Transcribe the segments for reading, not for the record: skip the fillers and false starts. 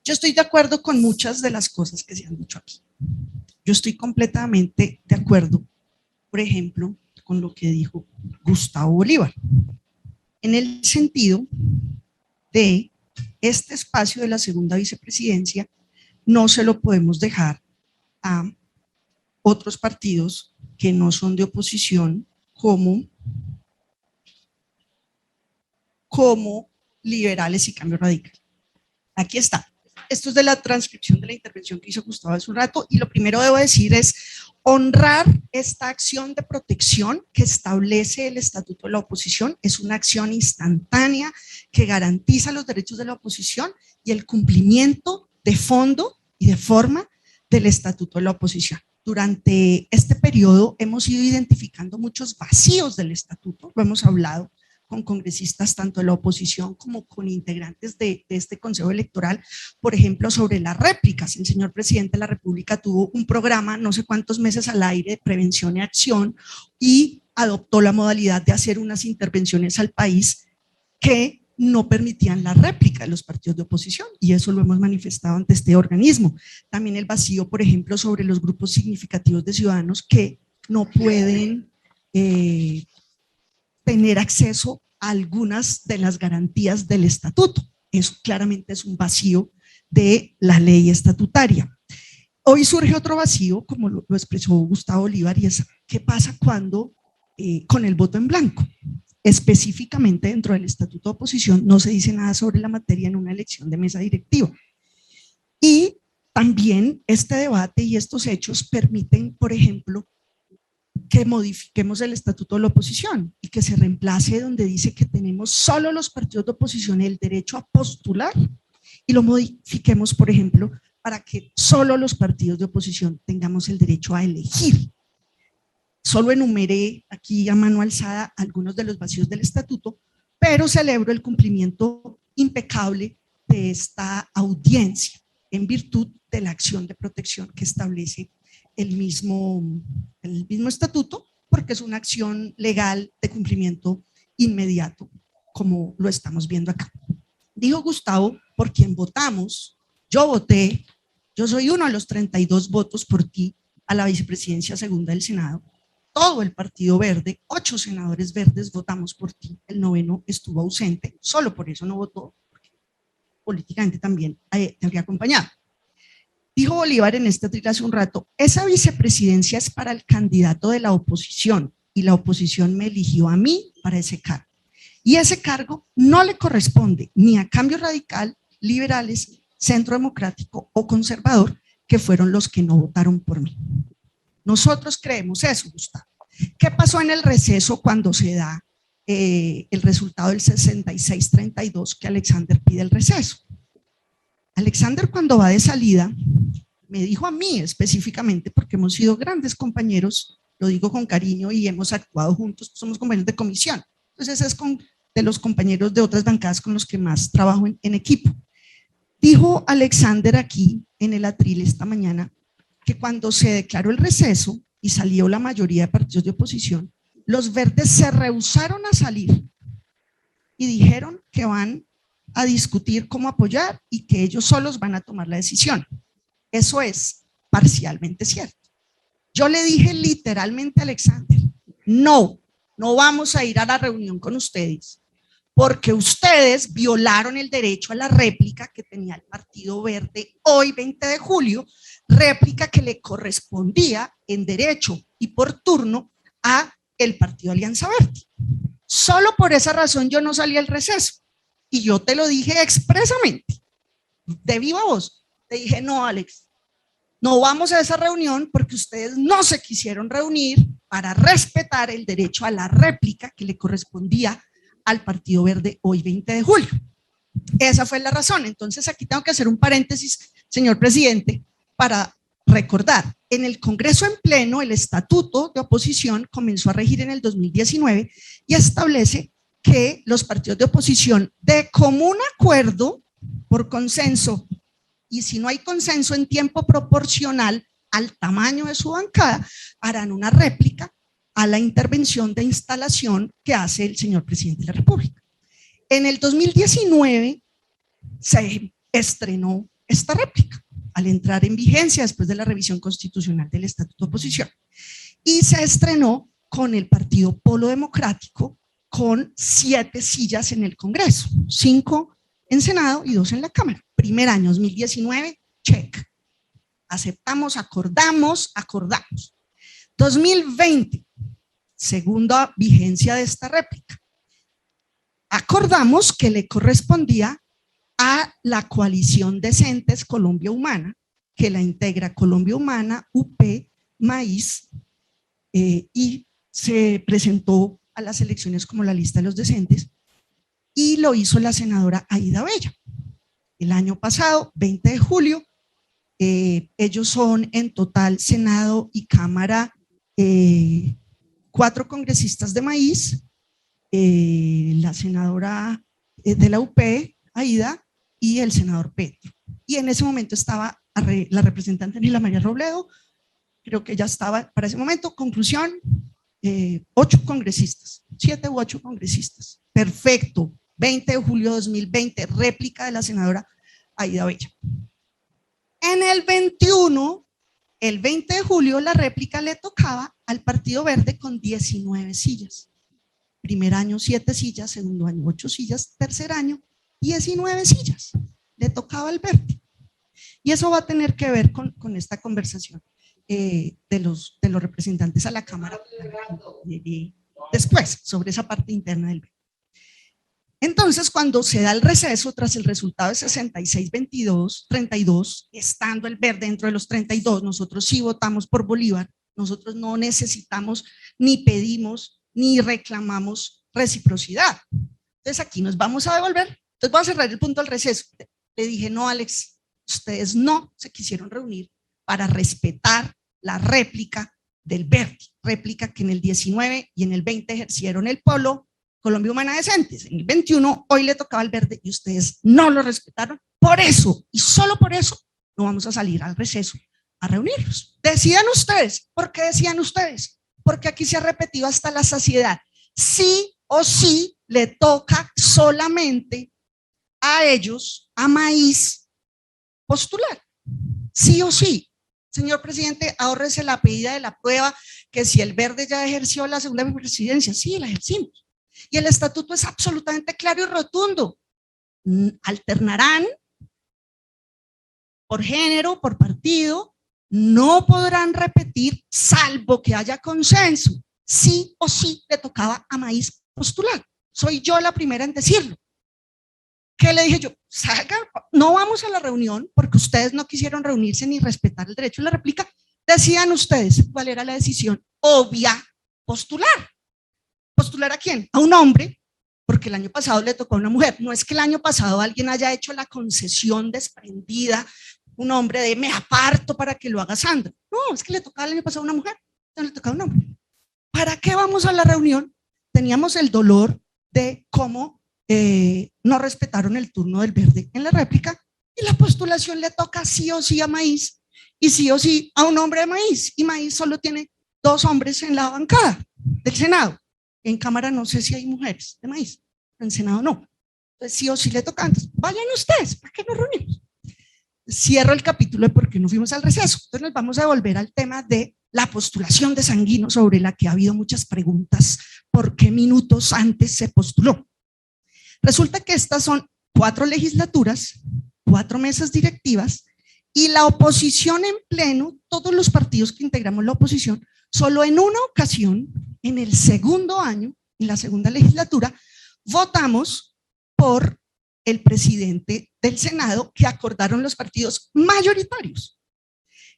Yo estoy de acuerdo con muchas de las cosas que se han dicho aquí. Yo estoy completamente de acuerdo, por ejemplo, con lo que dijo Gustavo Bolívar, en el sentido de este espacio de la segunda vicepresidencia no se lo podemos dejar a otros partidos que no son de oposición como liberales y Cambio Radical. Aquí está. Esto es de la transcripción de la intervención que hizo Gustavo hace un rato, y lo primero debo decir es honrar esta acción de protección que establece el Estatuto de la Oposición. Es una acción instantánea que garantiza los derechos de la oposición y el cumplimiento de fondo y de forma del Estatuto de la Oposición. Durante este periodo hemos ido identificando muchos vacíos del Estatuto, lo hemos hablado con congresistas tanto de la oposición como con integrantes de este Consejo Electoral, por ejemplo, sobre las réplicas. El señor presidente de la República tuvo un programa, no sé cuántos meses al aire, de prevención y acción, y adoptó la modalidad de hacer unas intervenciones al país que no permitían la réplica de los partidos de oposición, y eso lo hemos manifestado ante este organismo. También el vacío, por ejemplo, sobre los grupos significativos de ciudadanos que no pueden tener acceso a algunas de las garantías del estatuto. Eso claramente es un vacío de la ley estatutaria. Hoy surge otro vacío, como lo expresó Gustavo Bolívar, y es qué pasa cuando con el voto en blanco. Específicamente dentro del estatuto de oposición no se dice nada sobre la materia en una elección de mesa directiva. Y también este debate y estos hechos permiten, por ejemplo, que modifiquemos el estatuto de la oposición y que se reemplace donde dice que tenemos solo los partidos de oposición el derecho a postular, y lo modifiquemos, por ejemplo, para que solo los partidos de oposición tengamos el derecho a elegir. Solo enumeré aquí a mano alzada algunos de los vacíos del estatuto, pero celebro el cumplimiento impecable de esta audiencia en virtud de la acción de protección que establece el mismo estatuto, porque es una acción legal de cumplimiento inmediato, como lo estamos viendo acá. Dijo Gustavo, por quien votamos, yo voté, yo soy uno de los 32 votos por ti a la vicepresidencia segunda del Senado. Todo el Partido Verde, 8 senadores verdes votamos por ti, el 9º estuvo ausente, solo por eso no votó, porque políticamente también te habría acompañado. Dijo Bolívar en este tril hace un rato, esa vicepresidencia es para el candidato de la oposición, y la oposición me eligió a mí para ese cargo. Y ese cargo no le corresponde ni a Cambio Radical, liberales, Centro Democrático o Conservador, que fueron los que no votaron por mí. Nosotros creemos eso, Gustavo. ¿Qué pasó en el receso cuando se da el resultado del 66-32 que Alexander pide el receso? Alexander, cuando va de salida, me dijo a mí específicamente, porque hemos sido grandes compañeros, lo digo con cariño y hemos actuado juntos, somos compañeros de comisión, entonces es de los compañeros de otras bancadas con los que más trabajo en equipo. Dijo Alexander aquí en el atril esta mañana que cuando se declaró el receso y salió la mayoría de partidos de oposición, los verdes se rehusaron a salir y dijeron que van a discutir cómo apoyar y que ellos solos van a tomar la decisión. Eso es parcialmente cierto. Yo le dije literalmente a Alexander, no vamos a ir a la reunión con ustedes porque ustedes violaron el derecho a la réplica que tenía el Partido Verde hoy 20 de julio, réplica que le correspondía en derecho y por turno a el Partido Alianza Verde. Solo por esa razón yo no salí al receso. Y yo te lo dije expresamente, de viva voz. Te dije, no, Alex, no vamos a esa reunión porque ustedes no se quisieron reunir para respetar el derecho a la réplica que le correspondía al Partido Verde hoy 20 de julio. Esa fue la razón. Entonces aquí tengo que hacer un paréntesis, señor presidente, para recordar. En el Congreso en pleno, el estatuto de oposición comenzó a regir en el 2019 y establece que los partidos de oposición de común acuerdo, por consenso, y si no hay consenso en tiempo proporcional al tamaño de su bancada, harán una réplica a la intervención de instalación que hace el señor presidente de la República. En el 2019 se estrenó esta réplica al entrar en vigencia después de la revisión constitucional del Estatuto de Oposición. Y se estrenó con el Partido Polo Democrático con 7 sillas en el Congreso, 5 en Senado y 2 en la Cámara. Primer año, 2019, check. Aceptamos, acordamos. 2020, segunda vigencia de esta réplica. Acordamos que le correspondía a la coalición Decentes Colombia Humana, que la integra Colombia Humana, UP, Maíz, y se presentó a las elecciones como la lista de los decentes, y lo hizo la senadora Aída Bella. El año pasado, 20 de julio, ellos son en total Senado y Cámara 4 congresistas de Maíz, la senadora de la UP, Aída, y el senador Petro. Y en ese momento estaba la representante Nila María Robledo, creo que ya estaba para ese momento. Conclusión, 8 congresistas, 7 u 8 congresistas. Perfecto. 20 de julio de 2020, réplica de la senadora Aída Bella. En el 21, el 20 de julio, la réplica le tocaba al Partido Verde con 19 sillas. Primer año 7 sillas, segundo año 8 sillas, tercer año 19 sillas. Le tocaba al Verde. Y eso va a tener que ver con esta conversación de los representantes a la Cámara después, sobre esa parte interna del Verde. Entonces, cuando se da el receso, tras el resultado de 66-32, estando el Verde dentro de los 32, nosotros sí votamos por Bolívar, nosotros no necesitamos, ni pedimos, ni reclamamos reciprocidad. Entonces, aquí nos vamos a devolver. Entonces, voy a cerrar el punto del receso. Le dije, no, Alex, ustedes no se quisieron reunir para respetar la réplica del Verde, réplica que en el 19 y en el 20 ejercieron el Polo Colombia Humana Decentes. En el 21 hoy le tocaba al Verde y ustedes no lo respetaron. Por eso, y solo por eso, no vamos a salir al receso a reunirnos. Decidan ustedes. ¿Por qué decían ustedes? Porque aquí se ha repetido hasta la saciedad. Sí o sí le toca solamente a ellos, a Maíz, postular. Sí o sí. Señor presidente, ahórrese la pedida de la prueba que si el Verde ya ejerció la segunda presidencia. Sí, la ejercimos. Y el estatuto es absolutamente claro y rotundo. Alternarán por género, por partido, no podrán repetir salvo que haya consenso. Sí o sí le tocaba a Maíz postular. Soy yo la primera en decirlo. ¿Qué le dije yo? Salgan, no vamos a la reunión porque ustedes no quisieron reunirse ni respetar el derecho a la réplica. Decían ustedes cuál era la decisión obvia: postular. ¿Postular a quién? A un hombre, porque el año pasado le tocó a una mujer. No es que el año pasado alguien haya hecho la concesión desprendida, un hombre de me aparto para que lo haga Sandra. No, es que le tocaba el año pasado a una mujer, no le tocaba a un hombre. ¿Para qué vamos a la reunión? Teníamos el dolor de cómo no respetaron el turno del Verde en la réplica, y la postulación le toca sí o sí a Maíz y sí o sí a un hombre de Maíz, y Maíz solo tiene 2 hombres en la bancada del Senado. En Cámara no sé si hay mujeres de Maíz, pero en Senado no. Entonces sí o sí le toca antes. Vayan ustedes, ¿para qué nos reunimos? Cierro el capítulo de por qué no fuimos al receso. Entonces nos vamos a volver al tema de la postulación de Sanguino, sobre la que ha habido muchas preguntas. ¿Por qué minutos antes se postuló? Resulta que estas son 4 legislaturas, 4 mesas directivas, y la oposición en pleno, todos los partidos que integramos la oposición, solo en una ocasión, en el segundo año, en la segunda legislatura, votamos por el presidente del Senado que acordaron los partidos mayoritarios.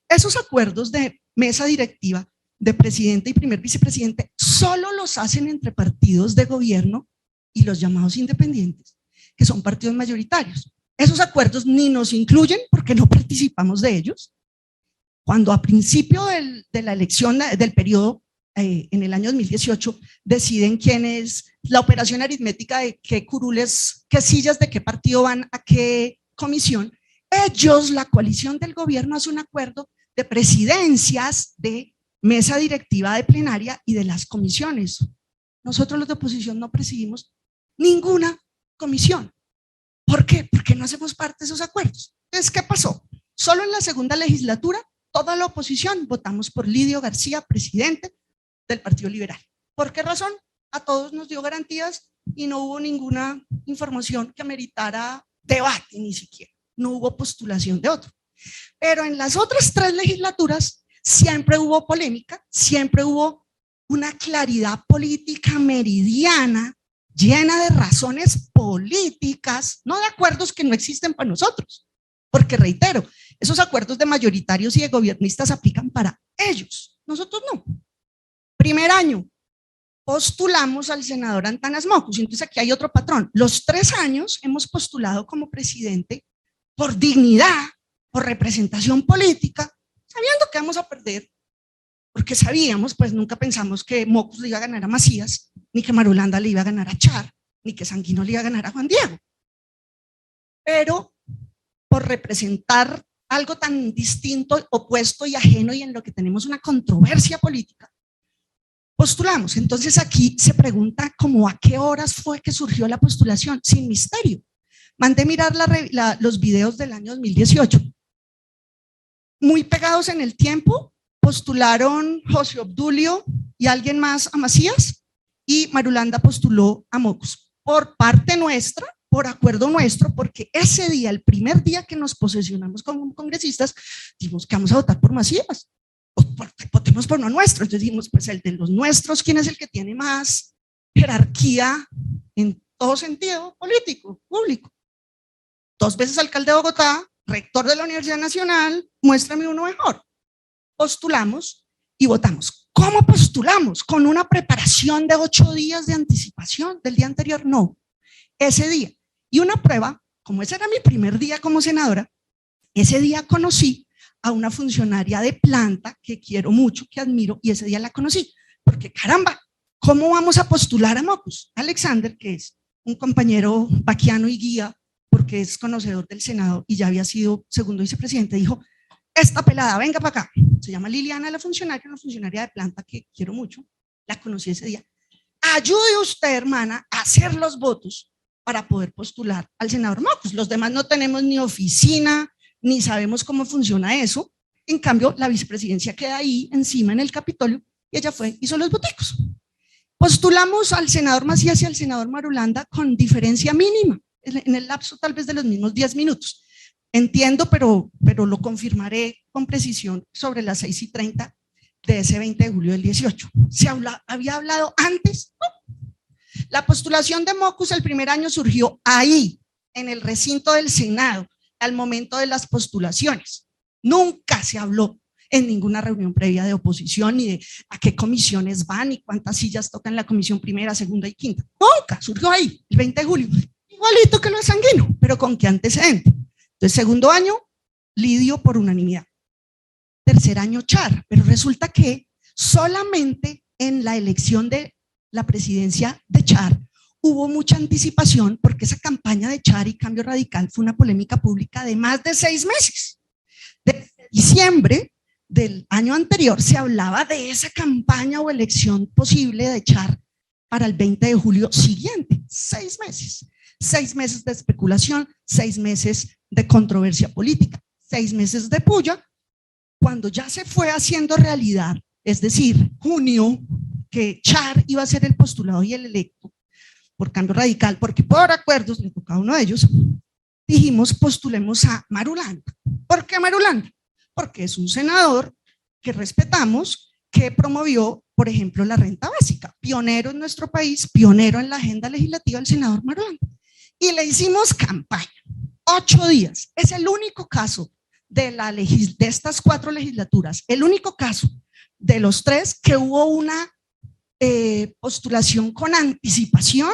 Esos acuerdos de mesa directiva de presidente y primer vicepresidente solo los hacen entre partidos de gobierno y los llamados independientes, que son partidos mayoritarios. Esos acuerdos ni nos incluyen porque no participamos de ellos. Cuando a principio de la elección del periodo, en el año 2018, deciden quién es la operación aritmética de qué curules, qué sillas de qué partido van a qué comisión, ellos, la coalición del gobierno, hace un acuerdo de presidencias, de mesa directiva, de plenaria y de las comisiones. Nosotros los de oposición no presidimos ninguna comisión. ¿Por qué? Porque no hacemos parte de esos acuerdos. Entonces, ¿qué pasó? Solo en la segunda legislatura, toda la oposición votamos por Lidio García, presidente del Partido Liberal. ¿Por qué razón? A todos nos dio garantías y no hubo ninguna información que meritara debate ni siquiera. No hubo postulación de otro. Pero en las otras 3 legislaturas siempre hubo polémica, siempre hubo una claridad política meridiana, llena de razones políticas, no de acuerdos que no existen para nosotros. Porque reitero, esos acuerdos de mayoritarios y de gobiernistas aplican para ellos, nosotros no. Primer año, postulamos al senador Antanas Mockus, entonces aquí hay otro patrón. Los 3 años hemos postulado como presidente por dignidad, por representación política, sabiendo que vamos a perder, porque sabíamos, pues nunca pensamos que Mockus le iba a ganar a Macías, ni que Marulanda le iba a ganar a Char, ni que Sanguino le iba a ganar a Juan Diego. Pero por representar algo tan distinto, opuesto y ajeno, y en lo que tenemos una controversia política, postulamos. Entonces aquí se pregunta como a qué horas fue que surgió la postulación, sin misterio. Mandé mirar los videos del año 2018. Muy pegados en el tiempo, postularon José Obdulio y alguien más a Macías, y Marulanda postuló a Mockus. Por parte nuestra, por acuerdo nuestro, porque ese día, el primer día que nos posesionamos como congresistas, dijimos que vamos a votar por Macías, votemos por uno nuestro. Entonces dijimos, pues el de los nuestros, ¿quién es el que tiene más jerarquía en todo sentido político, público? 2 veces alcalde de Bogotá, rector de la Universidad Nacional, muéstrame uno mejor. Postulamos y votamos. ¿Cómo postulamos? ¿Con una preparación de 8 días de anticipación del día anterior? No, ese día. Y una prueba, como ese era mi primer día como senadora, ese día conocí a una funcionaria de planta que quiero mucho, que admiro, y ese día la conocí, porque caramba, ¿cómo vamos a postular a Mockus? Alexander, que es un compañero vaquiano y guía, porque es conocedor del Senado y ya había sido segundo vicepresidente, dijo, esta pelada, venga para acá, se llama Liliana, la funcionaria, una funcionaria de planta que quiero mucho, la conocí ese día, ayude usted, hermana, a hacer los votos para poder postular al senador Mockus. Los demás no tenemos ni oficina, ni sabemos cómo funciona eso. En cambio, la vicepresidencia queda ahí encima en el Capitolio y ella fue, hizo los voticos. Postulamos al senador Macías y al senador Marulanda con diferencia mínima, en el lapso tal vez de los mismos 10 minutos. Entiendo, pero lo confirmaré con precisión sobre las 6:30 de ese 20 de julio del 18. ¿Había hablado antes? No. La postulación de Mockus el primer año surgió ahí, en el recinto del Senado, al momento de las postulaciones. Nunca se habló en ninguna reunión previa de oposición, ni de a qué comisiones van, ni cuántas sillas tocan la comisión primera, segunda y quinta. Nunca, surgió ahí, el 20 de julio. Igualito que lo de Sanguino, pero ¿con qué antecedente? Entonces, segundo año, Lidio por unanimidad. Tercer año, Char, pero resulta que solamente en la elección de la presidencia de Char hubo mucha anticipación, porque esa campaña de Char y Cambio Radical fue una polémica pública de más de 6 meses. Desde diciembre del año anterior se hablaba de esa campaña o elección posible de Char para el 20 de julio siguiente. 6 meses. 6 meses de especulación, 6 meses de controversia política, 6 meses de puya. Cuando ya se fue haciendo realidad, es decir, junio, que Char iba a ser el postulado y el electo por Cambio Radical, porque por acuerdos le tocaba a uno de ellos, dijimos postulemos a Marulanda. ¿Por qué Marulanda? Porque es un senador que respetamos, que promovió, por ejemplo, la renta básica, pionero en nuestro país, pionero en la agenda legislativa, el senador Marulanda. Y le hicimos campaña, 8 días. Es el único caso de estas 4 legislaturas, el único caso de los 3 que hubo una postulación con anticipación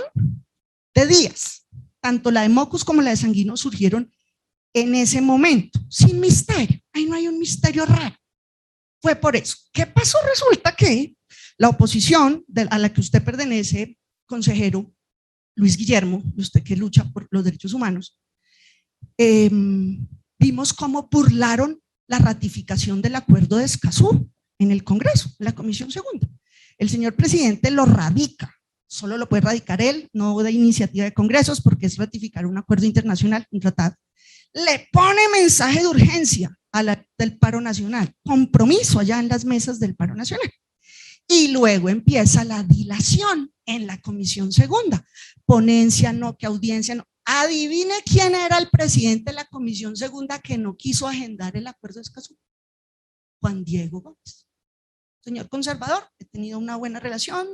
de días. Tanto la de Mockus como la de Sanguino surgieron en ese momento, sin misterio. Ahí no hay un misterio raro. Fue por eso. ¿Qué pasó? Resulta que la oposición a la que usted pertenece, consejero Luis Guillermo, usted que lucha por los derechos humanos, vimos cómo burlaron la ratificación del acuerdo de Escazú en el Congreso, en la Comisión Segunda. El señor presidente lo radica, solo lo puede radicar él, no de iniciativa de congresos, porque es ratificar un acuerdo internacional, un tratado. le pone mensaje de urgencia del paro nacional, compromiso allá en las mesas del paro nacional. Y luego empieza la dilación en la comisión segunda. Ponencia, no, que audiencia, no. Adivine quién era el presidente de la comisión segunda que no quiso agendar el acuerdo de Escazú. Juan Diego Gómez. Señor conservador, he tenido una buena relación,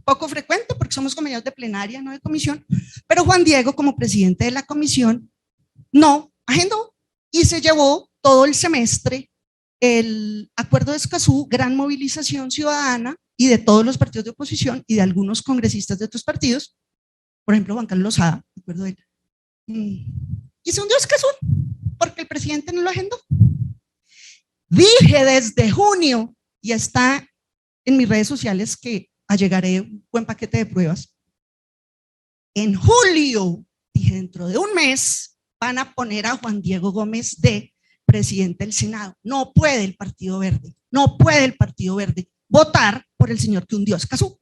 poco frecuente porque somos compañeros de plenaria, no de comisión, pero Juan Diego como presidente de la comisión no agendó y se llevó todo el semestre el acuerdo de Escazú, gran movilización ciudadana y de todos los partidos de oposición y de algunos congresistas de otros partidos, por ejemplo Juan Carlos Lozada, me acuerdo de él, y se hundió Escazú porque el presidente no lo agendó. Dije desde junio, y está en mis redes sociales que allegaré un buen paquete de pruebas, en julio, dije dentro de un mes, van a poner a Juan Diego Gómez de presidente del Senado. No puede el Partido Verde, votar por el señor que hundió Escazú.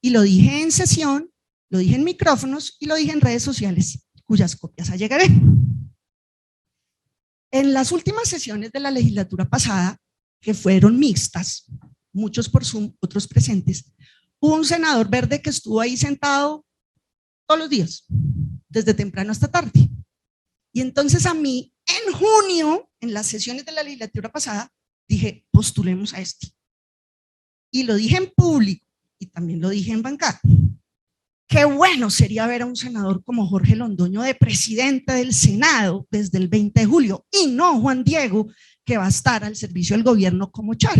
Y lo dije en sesión, lo dije en micrófonos y lo dije en redes sociales, cuyas copias allegaré. En las últimas sesiones de la legislatura pasada, que fueron mixtas, muchos por Zoom, otros presentes, hubo un senador verde que estuvo ahí sentado todos los días, desde temprano hasta tarde. Y entonces a mí, en junio, en las sesiones de la legislatura pasada, dije, postulemos a este. Y lo dije en público y también lo dije en bancada. Qué bueno sería ver a un senador como Jorge Londoño de presidente del Senado desde el 20 de julio y no Juan Diego, que va a estar al servicio del gobierno como Char.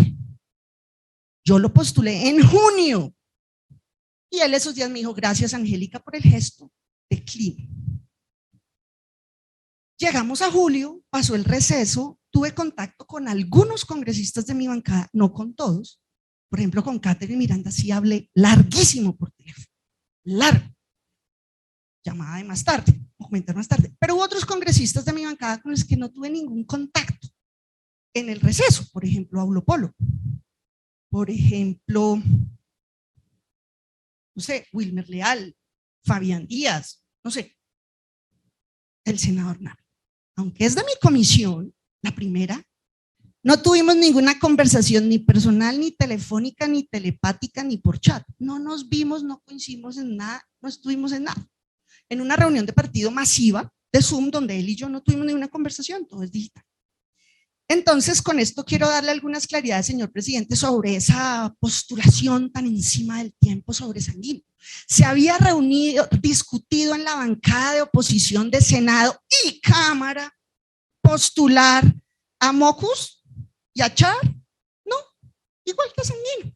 Yo lo postulé en junio y él esos días me dijo, gracias Angélica por el gesto de clima. Llegamos a julio, pasó el receso, tuve contacto con algunos congresistas de mi bancada, no con todos. Por ejemplo, con Catherine Miranda sí hablé larguísimo por teléfono, largo. Llamada de más tarde, comentar más tarde. Pero hubo otros congresistas de mi bancada con los que no tuve ningún contacto en el receso. Por ejemplo, Aulo Polo. Por ejemplo, no sé, Wilmer Leal, Fabián Díaz, no sé. El senador Nava. Aunque es de mi comisión, la primera, no tuvimos ninguna conversación ni personal, ni telefónica, ni telepática, ni por chat. No nos vimos, no coincidimos en nada, no estuvimos en nada. En una reunión de partido masiva de Zoom, donde él y yo no tuvimos ninguna conversación, todo es digital. Entonces, con esto quiero darle algunas claridades, señor presidente, sobre esa postulación tan encima del tiempo sobre Sanguino. Se había reunido, discutido en la bancada de oposición de Senado y Cámara postular a Mocus y a Char, no, igual que a Sanguino.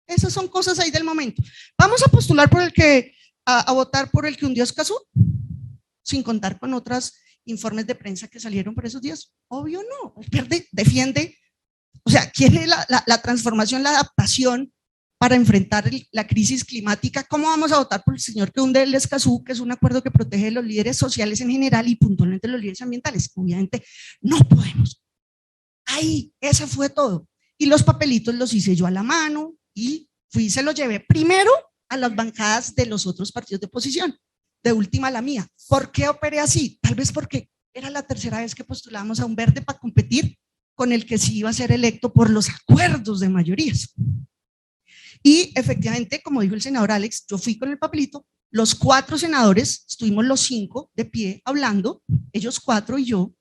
Esas son cosas ahí del momento. Vamos a postular por el que, a votar por el que hundió Escazú, sin contar con otros informes de prensa que salieron por esos días. Obvio no, el Verde defiende, o sea, quiere la transformación, la adaptación para enfrentar la crisis climática. ¿Cómo vamos a votar por el señor que hunde el Escazú, que es un acuerdo que protege a los líderes sociales en general y puntualmente los líderes ambientales? Obviamente no podemos. Ahí, esa fue todo. Y los papelitos los hice yo a la mano y fui y se los llevé primero a las bancadas de los otros partidos de oposición, de última la mía. ¿Por qué operé así? Tal vez porque era la tercera vez que postulábamos a un Verde para competir con el que sí iba a ser electo por los acuerdos de mayorías. Y efectivamente, como dijo el senador Alex, yo fui con el papelito, los 4 senadores, estuvimos los 5 de pie hablando, ellos 4 y yo,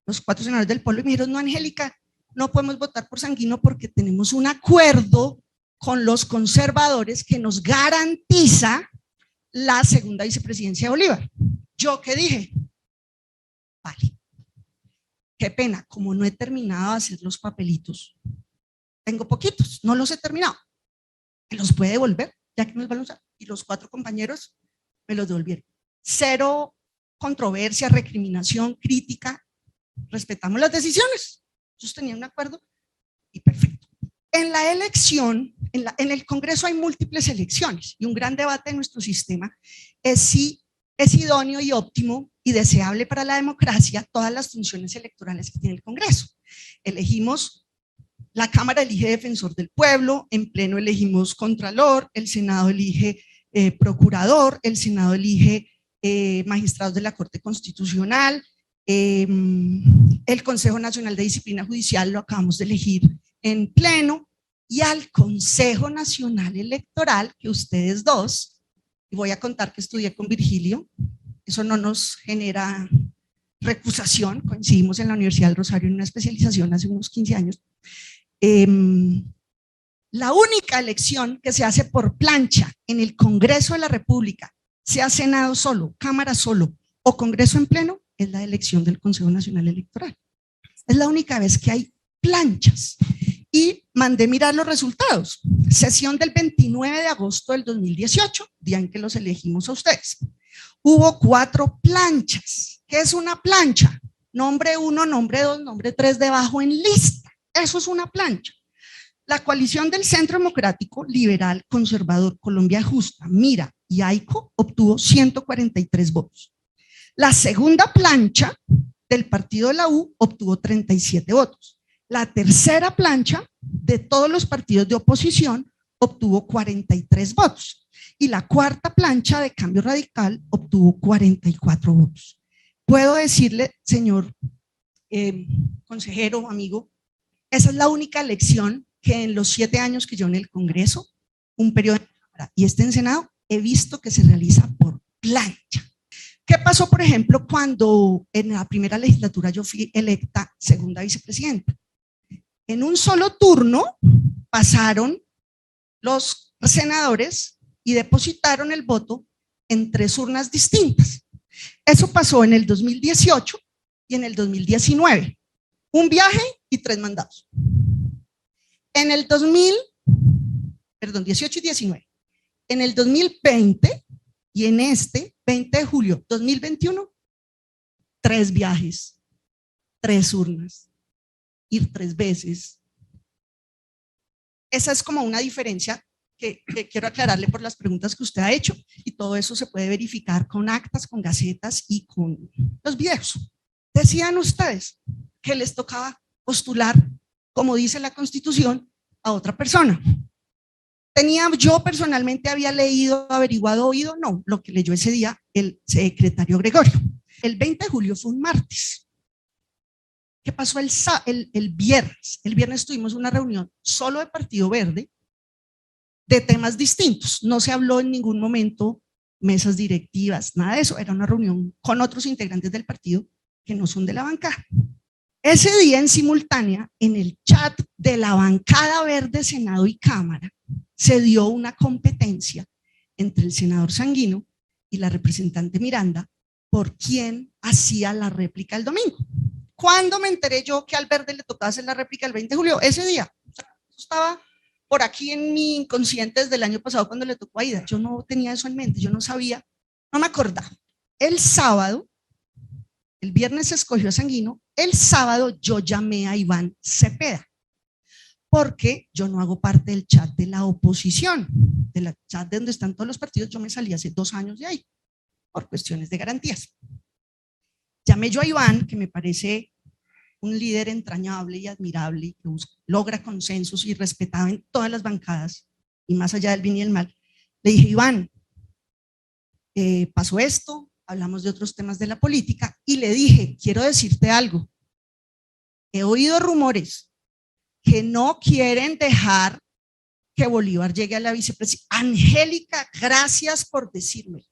los 4 senadores del pueblo, y me dijeron, no, Angélica, no podemos votar por Sanguino porque tenemos un acuerdo con los conservadores que nos garantiza la segunda vicepresidencia de Bolívar. ¿Yo qué dije? Vale, qué pena, como no he terminado de hacer los papelitos, tengo poquitos, no los he terminado, me los puede devolver, ya que nos van a usar, y los 4 compañeros me los devolvieron. Cero controversia, recriminación, crítica, respetamos las decisiones, ellos tenían un acuerdo y perfecto. En la elección, en el Congreso hay múltiples elecciones y un gran debate de nuestro sistema es si es idóneo y óptimo y deseable para la democracia todas las funciones electorales que tiene el Congreso. Elegimos, la Cámara elige defensor del pueblo, en pleno elegimos contralor, el Senado elige procurador, el Senado elige magistrados de la Corte Constitucional, el Consejo Nacional de Disciplina Judicial lo acabamos de elegir en pleno, y al Consejo Nacional Electoral, que ustedes dos, y voy a contar que estudié con Virgilio, eso no nos genera recusación, coincidimos en la Universidad del Rosario en una especialización hace unos 15 años, la única elección que se hace por plancha en el Congreso de la República, sea Senado solo, Cámara solo o Congreso en pleno, es la elección del Consejo Nacional Electoral. Es la única vez que hay planchas. Y mandé mirar los resultados. Sesión del 29 de agosto del 2018, día en que los elegimos a ustedes. Hubo 4 planchas. ¿Qué es una plancha? Nombre 1, nombre 2, nombre 3 debajo en lista. Eso es una plancha. La coalición del Centro Democrático, Liberal, Conservador, Colombia Justa, Mira y AICO obtuvo 143 votos. La segunda plancha del partido de la U obtuvo 37 votos. La tercera plancha de todos los partidos de oposición obtuvo 43 votos. Y la cuarta plancha de Cambio Radical obtuvo 44 votos. Puedo decirle, señor consejero, amigo, esa es la única elección que en los 7 años que yo en el Congreso, un periodo en Cámara y en Senado, he visto que se realiza por plancha. ¿Qué pasó, por ejemplo, cuando en la primera legislatura yo fui electa segunda vicepresidenta? En un solo turno pasaron los senadores y depositaron el voto en 3 urnas distintas. Eso pasó en el 2018 y en el 2019. Un viaje y 3 mandados. En el 18 y 19. En el 2020 y en este 20 de julio 2021, 3 viajes, 3 urnas, ir 3 veces. Esa es como una diferencia que quiero aclararle por las preguntas que usted ha hecho, y todo eso se puede verificar con actas, con gacetas y con los videos. Decían ustedes que les tocaba postular, como dice la Constitución, a otra persona. Yo personalmente había leído, averiguado, oído, no, lo que leyó ese día el secretario Gregorio. El 20 de julio fue un martes. ¿Qué pasó el viernes? El viernes tuvimos una reunión solo de Partido Verde de temas distintos. No se habló en ningún momento mesas directivas, nada de eso. Era una reunión con otros integrantes del partido que no son de la bancada. Ese día, en simultánea, en el chat de la bancada verde, Senado y Cámara, se dio una competencia entre el senador Sanguino y la representante Miranda por quién hacía la réplica el domingo. ¿Cuándo me enteré yo que al verde le tocaba hacer la réplica el 20 de julio? Ese día. O sea, estaba por aquí en mi inconsciente desde el año pasado cuando le tocó a Aida. Yo no tenía eso en mente, yo no sabía, no me acordaba. El sábado, el viernes se escogió a Sanguino, el sábado yo llamé a Iván Cepeda, porque yo no hago parte del chat de la oposición, del chat de donde están todos los partidos. Yo me salí hace 2 años de ahí, por cuestiones de garantías. Llamé yo a Iván, que me parece un líder entrañable y admirable, y que logra consensos y respetado en todas las bancadas, y más allá del bien y el mal. Le dije, Iván, pasó esto, hablamos de otros temas de la política, y le dije, quiero decirte algo, he oído rumores que no quieren dejar que Bolívar llegue a la vicepresidencia. Angélica, gracias por decirme.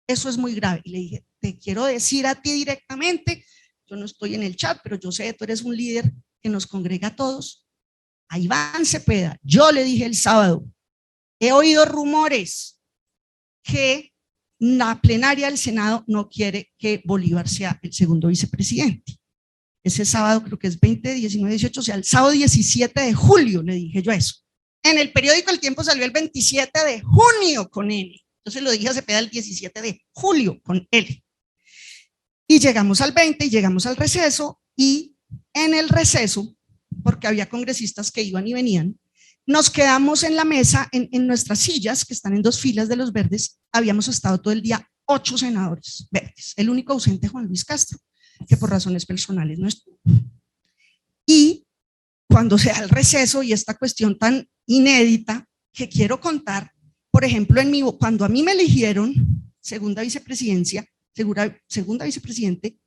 Eso es muy grave. Y le dije, te quiero decir a ti directamente, yo no estoy en el chat, pero yo sé que tú eres un líder que nos congrega a todos. A Iván Cepeda, yo le dije el sábado, he oído rumores que la plenaria del Senado no quiere que Bolívar sea el segundo vicepresidente. Ese sábado, creo que es 20, 19, 18, o sea, el sábado 17 de julio le dije yo eso. En el periódico El Tiempo salió el 27 de junio con N. Entonces lo dije a Cepeda el 17 de julio con L. Y llegamos al 20 y llegamos al receso, y en el receso, porque había congresistas que iban y venían, nos quedamos en la mesa, en nuestras sillas, que están en 2 filas de los verdes. Habíamos estado todo el día 8 senadores verdes. El único ausente, Juan Luis Castro, que por razones personales no estuvo. Y cuando se da el receso y esta cuestión tan inédita que quiero contar, por ejemplo, cuando a mí me eligieron segunda vicepresidencia, segunda vicepresidente,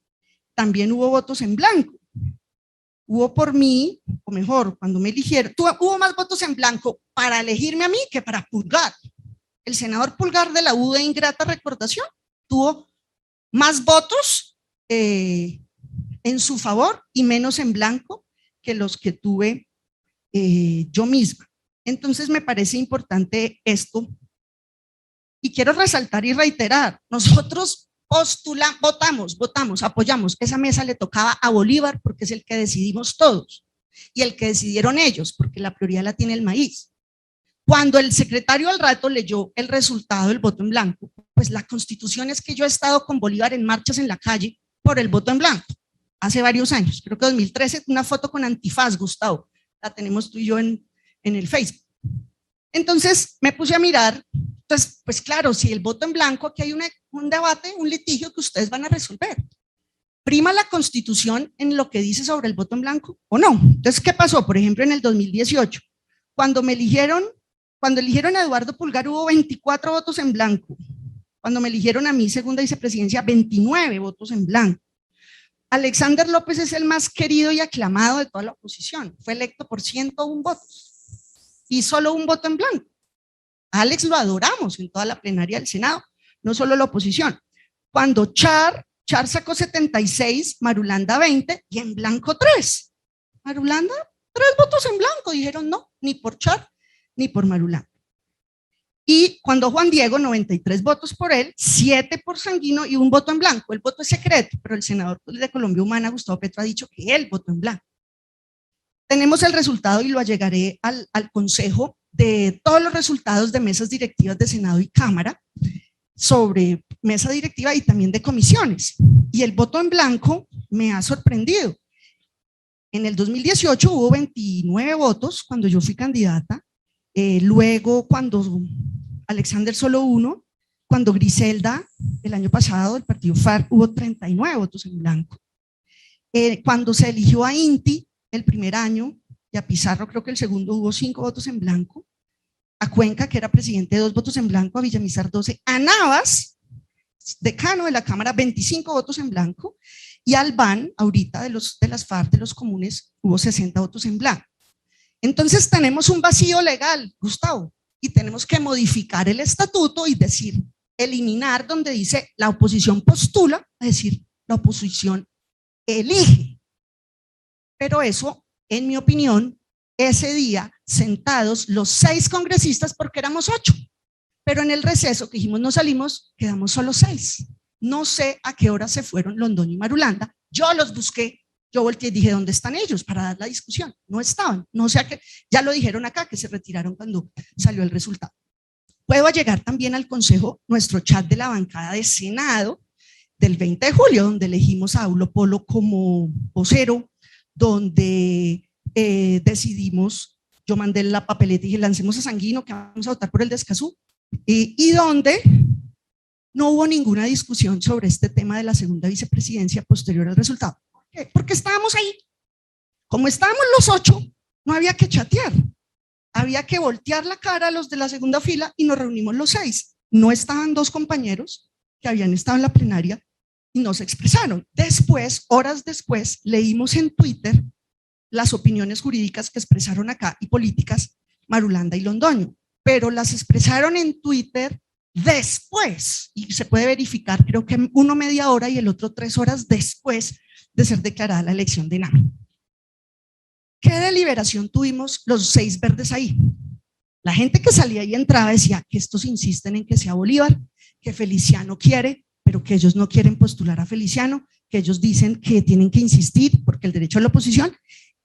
también hubo votos en blanco. Hubo por mí, o mejor, cuando me eligieron, hubo más votos en blanco para elegirme a mí que para Pulgar. El senador Pulgar de la U de ingrata recordación tuvo más votos en su favor y menos en blanco que los que tuve yo misma. Entonces me parece importante esto y quiero resaltar y reiterar, nosotros votamos, apoyamos, esa mesa le tocaba a Bolívar porque es el que decidimos todos y el que decidieron ellos porque la prioridad la tiene el maíz. Cuando el secretario al rato leyó el resultado del voto en blanco, pues la Constitución es que yo he estado con Bolívar en marchas en la calle por el voto en blanco, hace varios años, creo que 2013, una foto con antifaz, Gustavo, la tenemos tú y yo en el Facebook. Entonces me puse a mirar, entonces, pues claro, si el voto en blanco, aquí hay un debate, un litigio que ustedes van a resolver. ¿Prima la Constitución en lo que dice sobre el voto en blanco o no? Entonces, ¿qué pasó? Por ejemplo, en el 2018, cuando eligieron a Eduardo Pulgar hubo 24 votos en blanco. Cuando me eligieron a mí segunda vicepresidencia, 29 votos en blanco. Alexander López es el más querido y aclamado de toda la oposición. Fue electo por 101 votos y solo un voto en blanco. A Alex lo adoramos en toda la plenaria del Senado, no solo la oposición. Cuando Char sacó 76, Marulanda 20 y en blanco 3. Marulanda, 3 votos en blanco. Dijeron no, ni por Char ni por Marulanda. Y cuando Juan Diego, 93 votos por él, 7 por Sanguino y un voto en blanco. El voto es secreto, pero el senador de Colombia Humana, Gustavo Petro, ha dicho que él votó en blanco. Tenemos el resultado y lo allegaré al Consejo de todos los resultados de mesas directivas de Senado y Cámara sobre mesa directiva y también de comisiones. Y el voto en blanco me ha sorprendido. En el 2018 hubo 29 votos cuando yo fui candidata, luego cuando Alexander solo 1, cuando Griselda el año pasado del partido FARC hubo 39 votos en blanco. Cuando se eligió a Inti el primer año y a Pizarro creo que el segundo hubo 5 votos en blanco, a Cuenca que era presidente 2 votos en blanco, a Villamizar 12, a Navas, decano de la Cámara 25 votos en blanco y a Albán, ahorita de las FARC, de los comunes, hubo 60 votos en blanco. Entonces tenemos un vacío legal, Gustavo, y tenemos que modificar el estatuto y decir, eliminar donde dice la oposición postula, es decir, la oposición elige. Pero eso, en mi opinión, ese día, sentados los 6 congresistas, porque éramos 8, pero en el receso que dijimos no salimos, quedamos solo 6. No sé a qué hora se fueron Londoño y Marulanda, yo los busqué, yo volteé y dije, ¿dónde están ellos? Para dar la discusión, no estaban, no sé a qué, ya lo dijeron acá, que se retiraron cuando salió el resultado. Puedo llegar también al Consejo, nuestro chat de la bancada de Senado, del 20 de julio, donde elegimos a Aulo Polo como vocero, donde decidimos, yo mandé la papeleta y dije, lancemos a Sanguino, que vamos a votar por el de Escazú, y donde no hubo ninguna discusión sobre este tema de la segunda vicepresidencia posterior al resultado. ¿Por qué? Porque estábamos ahí. Como estábamos los 8, no había que chatear, había que voltear la cara a los de la segunda fila y nos reunimos los 6. No estaban 2 compañeros que habían estado en la plenaria y no se expresaron. Después, horas después, leímos en Twitter las opiniones jurídicas que expresaron acá y políticas Marulanda y Londoño, pero las expresaron en Twitter después, y se puede verificar, creo que uno media hora y el otro 3 horas después de ser declarada la elección de NAMI. ¿Qué deliberación tuvimos los 6 verdes ahí? La gente que salía y entraba decía que estos insisten en que sea Bolívar, que Feliciano quiere, pero que ellos no quieren postular a Feliciano, que ellos dicen que tienen que insistir porque el derecho a la oposición,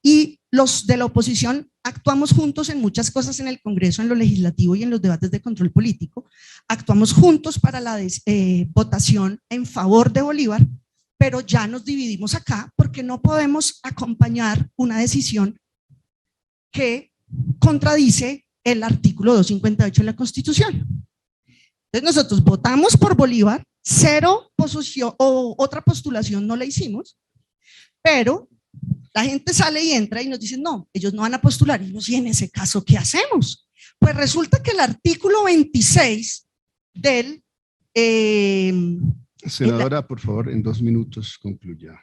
y los de la oposición actuamos juntos en muchas cosas en el Congreso, en lo legislativo y en los debates de control político, actuamos juntos para la votación en favor de Bolívar, pero ya nos dividimos acá porque no podemos acompañar una decisión que contradice el artículo 258 de la Constitución. Entonces nosotros votamos por Bolívar, 0 posición o otra postulación no la hicimos, pero la gente sale y entra y nos dicen no, ellos no van a postular. Y en ese caso, ¿qué hacemos? Pues resulta que el artículo 26 del Senadora, por favor, en 2 minutos concluya.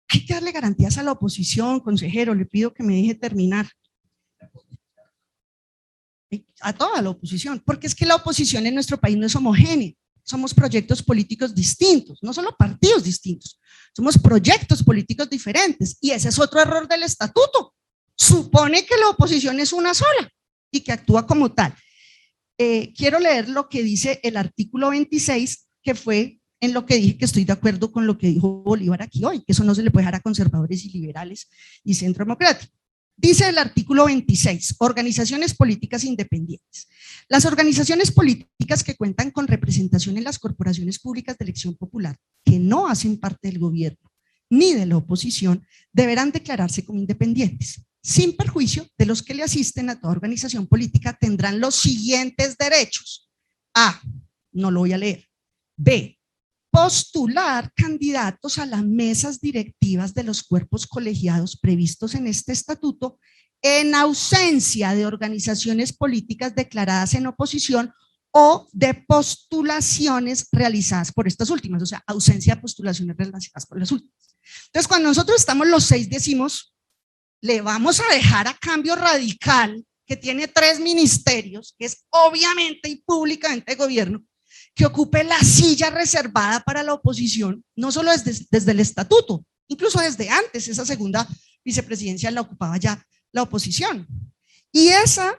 Hay que darle garantías a la oposición, consejero, le pido que me deje terminar. A toda la oposición, porque es que la oposición en nuestro país no es homogénea, somos proyectos políticos distintos, no solo partidos distintos, somos proyectos políticos diferentes, y ese es otro error del estatuto, supone que la oposición es una sola y que actúa como tal. Quiero leer lo que dice el artículo 26, que fue en lo que dije que estoy de acuerdo con lo que dijo Bolívar aquí hoy, que eso no se le puede dejar a conservadores y liberales y centro democrático. Dice el artículo 26, organizaciones políticas independientes. Las organizaciones políticas que cuentan con representación en las corporaciones públicas de elección popular, que no hacen parte del gobierno ni de la oposición, deberán declararse como independientes. Sin perjuicio de los que le asisten a toda organización política, tendrán los siguientes derechos. A, no lo voy a leer. B, postular candidatos a las mesas directivas de los cuerpos colegiados previstos en este estatuto en ausencia de organizaciones políticas declaradas en oposición o de postulaciones realizadas por estas últimas, o sea, ausencia de postulaciones realizadas por las últimas. Entonces, cuando nosotros estamos los 6, decimos, le vamos a dejar a Cambio Radical, que tiene 3 ministerios, que es obviamente y públicamente gobierno, que ocupe la silla reservada para la oposición, no solo desde el estatuto, incluso desde antes, esa segunda vicepresidencia la ocupaba ya la oposición. Y esa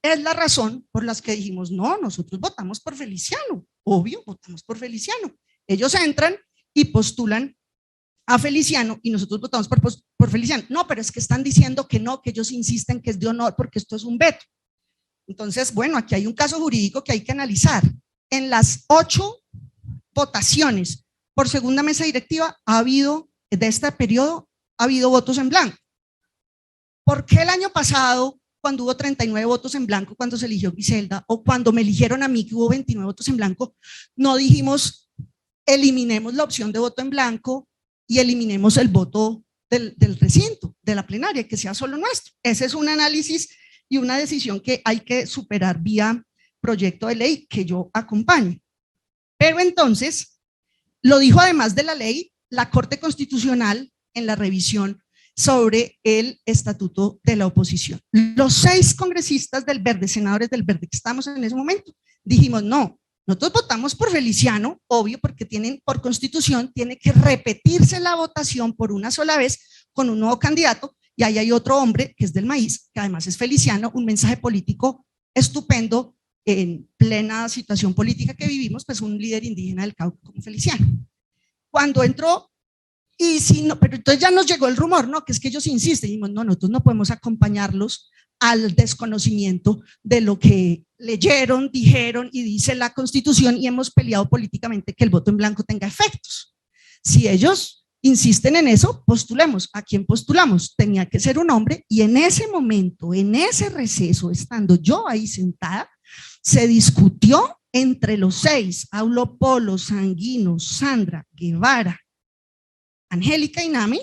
es la razón por la que dijimos, no, nosotros votamos por Feliciano, obvio, votamos por Feliciano. Ellos entran y postulan a Feliciano y nosotros votamos por Feliciano. No, pero es que están diciendo que no, que ellos insisten que es de honor porque esto es un veto. Entonces, bueno, aquí hay un caso jurídico que hay que analizar. En las 8 votaciones por segunda mesa directiva ha habido, de este periodo, ha habido votos en blanco. ¿Por qué el año pasado, cuando hubo 39 votos en blanco, cuando se eligió Griselda, o cuando me eligieron a mí, que hubo 29 votos en blanco, no dijimos, eliminemos la opción de voto en blanco y eliminemos el voto del recinto, de la plenaria, que sea solo nuestro? Ese es un análisis y una decisión que hay que superar vía proyecto de ley que yo acompaño. Pero entonces, lo dijo además de la ley, la Corte Constitucional en la revisión sobre el estatuto de la oposición. Los 6 congresistas del Verde, senadores del Verde que estamos en ese momento, dijimos no, nosotros votamos por Feliciano, obvio, porque tienen, por constitución, tiene que repetirse la votación por una sola vez con un nuevo candidato, y ahí hay otro hombre que es del maíz, que además es Feliciano, un mensaje político estupendo en plena situación política que vivimos, pues un líder indígena del Cauca como Feliciano. Cuando entró, y si no, pero entonces ya nos llegó el rumor, ¿no? Que es que ellos insisten, y dijimos, no, nosotros no podemos acompañarlos al desconocimiento de lo que leyeron, dijeron y dice la Constitución, y hemos peleado políticamente que el voto en blanco tenga efectos. Si ellos insisten en eso, postulemos. ¿A quién postulamos? Tenía que ser un hombre, y en ese momento, en ese receso, estando yo ahí sentada, se discutió entre los 6, Aulo Polo, Sanguino, Sandra, Guevara, Angélica y Nami,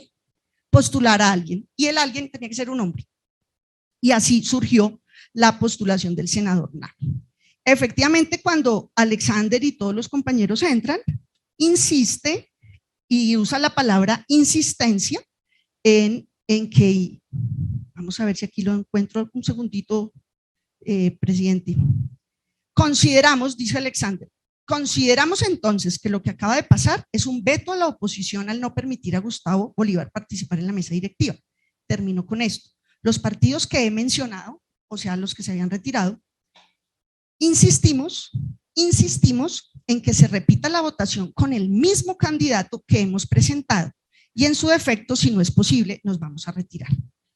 postular a alguien, y el alguien tenía que ser un hombre. Y así surgió la postulación del senador Nami. Efectivamente, cuando Alexander y todos los compañeros entran, insiste y usa la palabra insistencia en que, vamos a ver si aquí lo encuentro un segundito, presidente. Consideramos, dice Alexander, consideramos entonces que lo que acaba de pasar es un veto a la oposición al no permitir a Gustavo Bolívar participar en la mesa directiva. Termino con esto. Los partidos que he mencionado, o sea, los que se habían retirado, insistimos en que se repita la votación con el mismo candidato que hemos presentado, y en su defecto, si no es posible, nos vamos a retirar.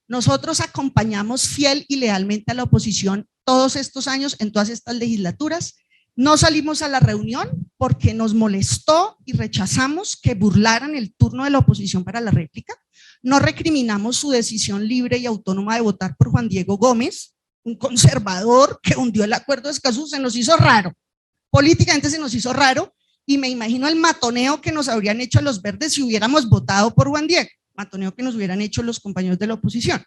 Nosotros acompañamos fiel y lealmente a la oposición todos estos años, en todas estas legislaturas. No salimos a la reunión porque nos molestó y rechazamos que burlaran el turno de la oposición para la réplica. No recriminamos su decisión libre y autónoma de votar por Juan Diego Gómez, un conservador que hundió el acuerdo de Escazú. Se nos hizo raro, políticamente se nos hizo raro, y me imagino el matoneo que nos habrían hecho los verdes si hubiéramos votado por Juan Diego, matoneo que nos hubieran hecho los compañeros de la oposición.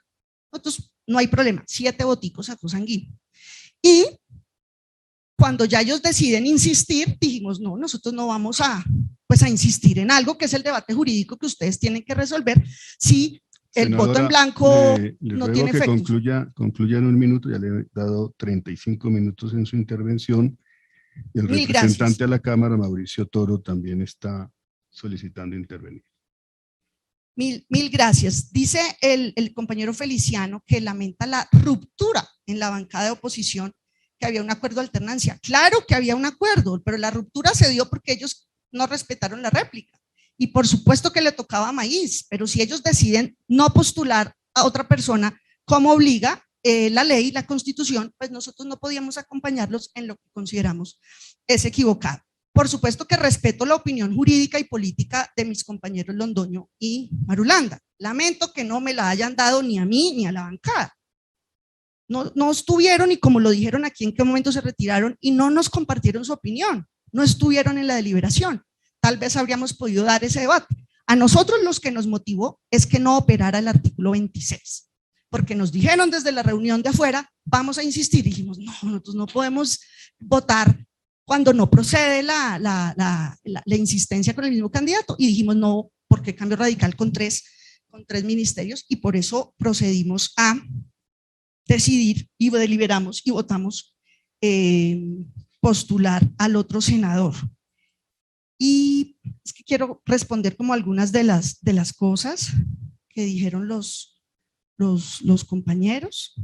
Nosotros no hay problema, 7 voticos sacó Sanguino. Y cuando ya ellos deciden insistir, dijimos, no, nosotros no vamos a insistir en algo que es el debate jurídico que ustedes tienen que resolver si el Senadora, voto en blanco le no ruego tiene que efectos. concluya en un minuto. Ya le he dado 35 minutos en su intervención. Y el Mil representante gracias. a la Cámara, Mauricio Toro, también está solicitando intervenir. Mil gracias. Dice el compañero Feliciano que lamenta la ruptura en la bancada de oposición, que había un acuerdo de alternancia. Claro que había un acuerdo, pero la ruptura se dio porque ellos no respetaron la réplica. Y por supuesto que le tocaba a Maíz, pero si ellos deciden no postular a otra persona, como obliga la ley, la Constitución, pues nosotros no podíamos acompañarlos en lo que consideramos es equivocado. Por supuesto que respeto la opinión jurídica y política de mis compañeros Londoño y Marulanda. Lamento que no me la hayan dado ni a mí ni a la bancada. No estuvieron, y como lo dijeron aquí, en qué momento se retiraron y no nos compartieron su opinión. No estuvieron en la deliberación. Tal vez habríamos podido dar ese debate. A nosotros los que nos motivó es que no operara el artículo 26, porque nos dijeron desde la reunión de afuera, vamos a insistir. Dijimos, no, nosotros no podemos votar cuando no procede la insistencia con el mismo candidato. Y dijimos, no, porque Cambio Radical con tres ministerios, y por eso procedimos a decidir y deliberamos y votamos postular al otro senador. Y es que quiero responder como algunas de las cosas que dijeron los compañeros.